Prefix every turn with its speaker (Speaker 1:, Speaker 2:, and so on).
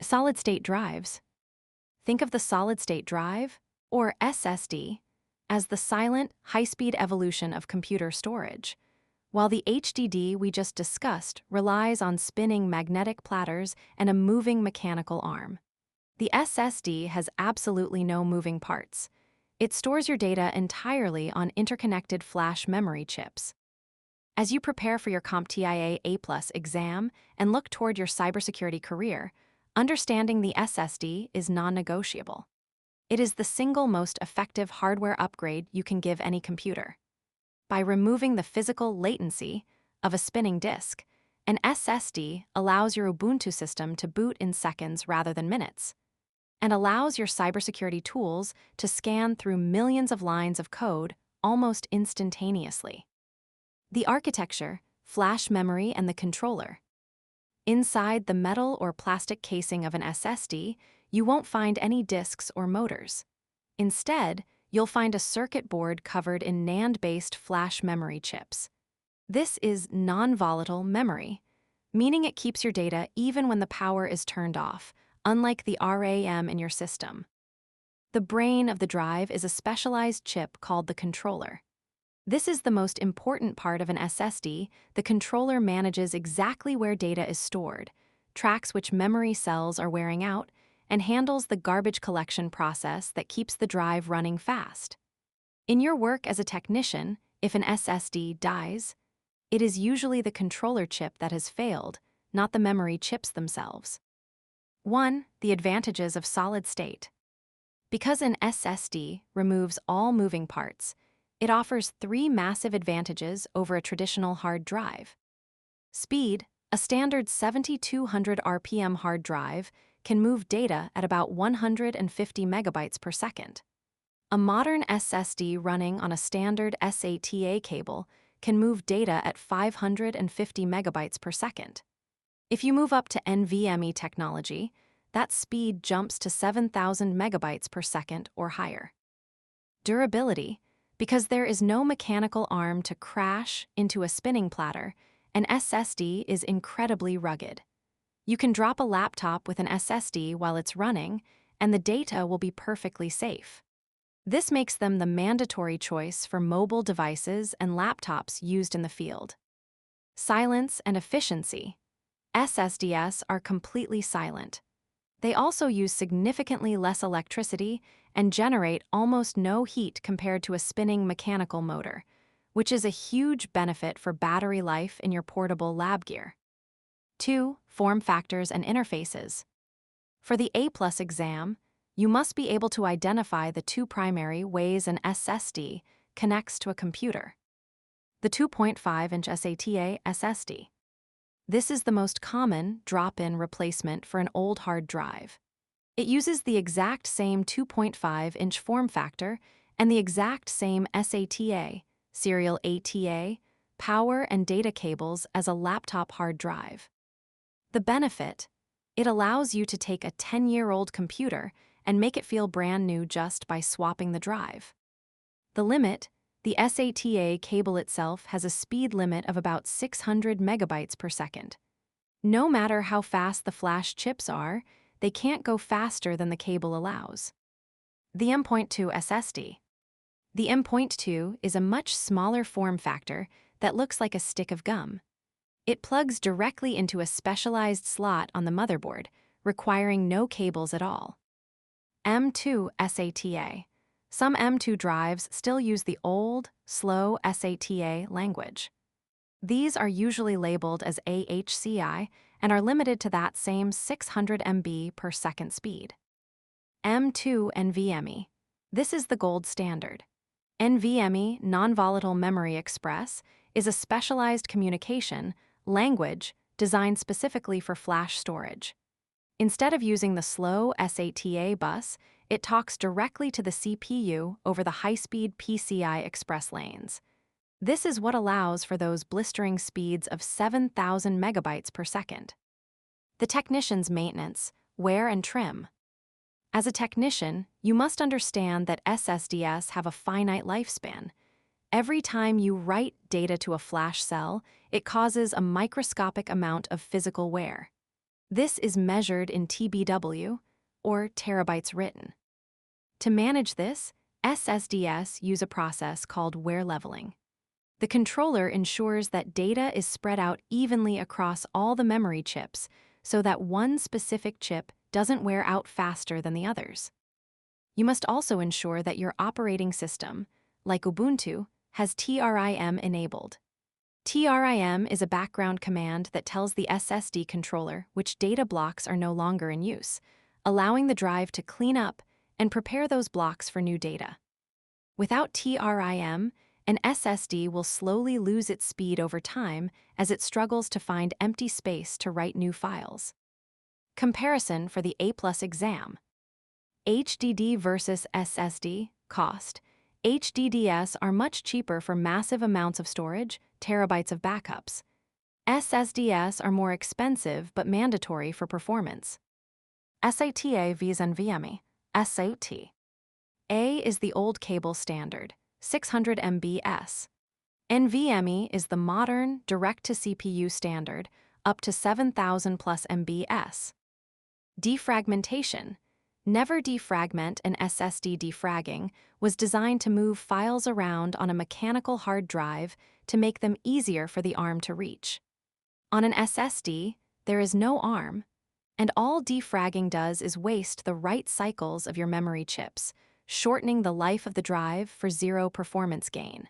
Speaker 1: Solid-state drives. Think of the solid-state drive, or SSD, as the silent, high-speed evolution of computer storage, while the HDD we just discussed relies on spinning magnetic platters and a moving mechanical arm. The SSD has absolutely no moving parts. It stores your data entirely on interconnected flash memory chips. As you prepare for your CompTIA A+ exam and look toward your cybersecurity career, understanding the SSD is non-negotiable. It is the single most effective hardware upgrade you can give any computer. By removing the physical latency of a spinning disk, an SSD allows your Ubuntu system to boot in seconds rather than minutes, and allows your cybersecurity tools to scan through millions of lines of code almost instantaneously. The architecture, flash memory, and the controller. Inside the metal or plastic casing of an SSD, you won't find any disks or motors. Instead, you'll find a circuit board covered in NAND-based flash memory chips. This is non-volatile memory, meaning it keeps your data even when the power is turned off, unlike the RAM in your system. The brain of the drive is a specialized chip called the controller. This is the most important part of an SSD. The controller manages exactly where data is stored, tracks which memory cells are wearing out, and handles the garbage collection process that keeps the drive running fast. In your work as a technician, if an SSD dies, it is usually the controller chip that has failed, not the memory chips themselves. 1. The advantages of solid state. Because an SSD removes all moving parts, it offers 3 massive advantages over a traditional hard drive. Speed. A standard 7200 RPM hard drive can move data at about 150 megabytes per second. A modern SSD running on a standard SATA cable can move data at 550 megabytes per second. If you move up to NVMe technology, that speed jumps to 7,000 megabytes per second or higher. Durability. Because there is no mechanical arm to crash into a spinning platter, an SSD is incredibly rugged. You can drop a laptop with an SSD while it's running, and the data will be perfectly safe. This makes them the mandatory choice for mobile devices and laptops used in the field. Silence and efficiency. SSDs are completely silent. They also use significantly less electricity and generate almost no heat compared to a spinning mechanical motor, which is a huge benefit for battery life in your portable lab gear. 2. Form factors and interfaces. For the A+ exam, you must be able to identify the 2 primary ways an SSD connects to a computer. The 2.5-inch SATA SSD. This is the most common drop-in replacement for an old hard drive. It uses the exact same 2.5-inch form factor and the exact same SATA, serial ATA, power and data cables as a laptop hard drive. The benefit: it allows you to take a 10-year-old computer and make it feel brand new just by swapping the drive. The limit: the SATA cable itself has a speed limit of about 600 megabytes per second. No matter how fast the flash chips are, they can't go faster than the cable allows. The M.2 SSD. The M.2 is a much smaller form factor that looks like a stick of gum. It plugs directly into a specialized slot on the motherboard, requiring no cables at all. M.2 SATA. Some M.2 drives still use the old, slow SATA language. These are usually labeled as AHCI and are limited to that same 600 MB per second speed. M.2 NVMe. This is the gold standard. NVMe, Non-Volatile Memory Express, is a specialized communication language designed specifically for flash storage. Instead of using the slow SATA bus, it talks directly to the CPU over the high-speed PCI Express lanes. This is what allows for those blistering speeds of 7,000 megabytes per second. The technician's maintenance, wear and trim. As a technician, you must understand that SSDs have a finite lifespan. Every time you write data to a flash cell, it causes a microscopic amount of physical wear. This is measured in TBW, or terabytes written. To manage this, SSDs use a process called wear leveling. The controller ensures that data is spread out evenly across all the memory chips so that one specific chip doesn't wear out faster than the others. You must also ensure that your operating system, like Ubuntu, has TRIM enabled. TRIM is a background command that tells the SSD controller which data blocks are no longer in use, allowing the drive to clean up and prepare those blocks for new data. Without TRIM, an SSD will slowly lose its speed over time as it struggles to find empty space to write new files. Comparison for the A+ exam. HDD versus SSD cost. HDDs are much cheaper for massive amounts of storage, terabytes of backups. SSDs are more expensive but mandatory for performance. SATA vs NVMe. SAT. A is the old cable standard, 600 MBs. NVMe is the modern, direct-to-CPU standard, up to 7,000 plus MBs. Defragmentation. Never defragment and SSD defragging was designed to move files around on a mechanical hard drive to make them easier for the ARM to reach. On an SSD, there is no ARM, and all defragging does is waste the write cycles of your memory chips, shortening the life of the drive for zero performance gain.